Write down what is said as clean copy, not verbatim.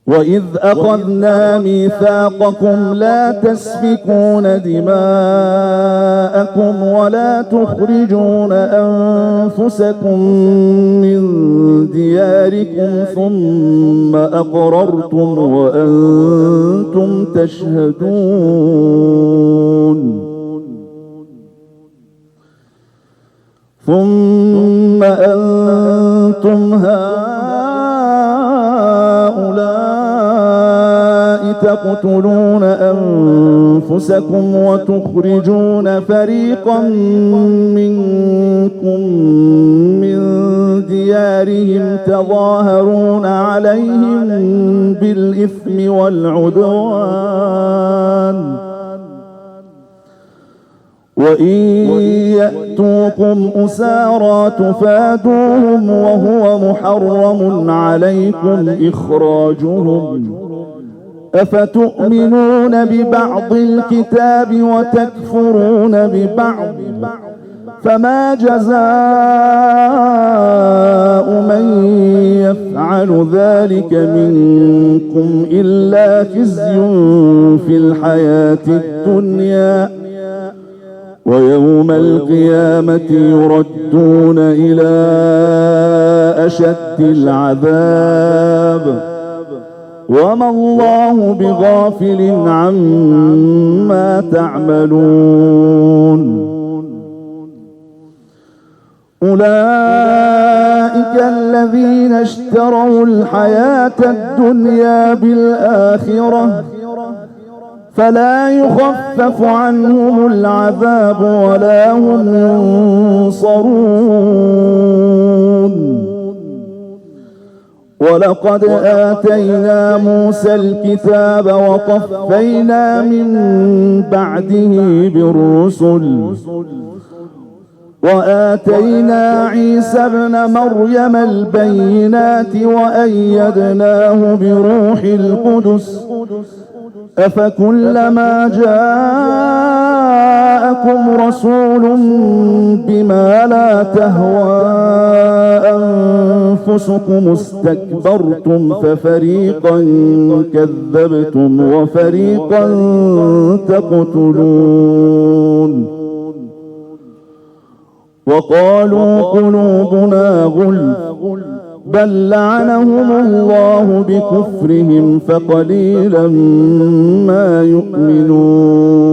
وإذ أخذنا ميثاقكم لا تسفكون دماءكم ولا تخرجون أنفسكم من دياركم ثم أقررتم وأنتم تشهدون ثم أنتم تقتلون أنفسكم وتخرجون فريقا منكم من ديارهم تظاهرون عليهم بالإثم والعدوان وإن يأتوكم أسارى تفادوهم وهو محرم عليكم إخراجهم أفتؤمنون ببعض الكتاب وتكفرون ببعض فما جزاء من يفعل ذلك منكم إلا خزي في الحياة الدنيا ويوم القيامة يردون إلى أشد العذاب وما الله بغافل عما تعملون أولئك الذين اشتروا الحياة الدنيا بالآخرة فلا يخفف عنهم العذاب ولا هم ينصرون ولقد آتينا موسى الكتاب وقفينا من بعده بالرسل وآتينا عيسى ابن مريم البينات وأيدناه بروح القدس أفكلما جاءكم رسول بما لا تهوى أنفسكم استكبرتم ففريقا كذبتم وفريقا تقتلون وقالوا قلوبنا غلف بل لعنهم الله بكفرهم فقليلا ما يؤمنون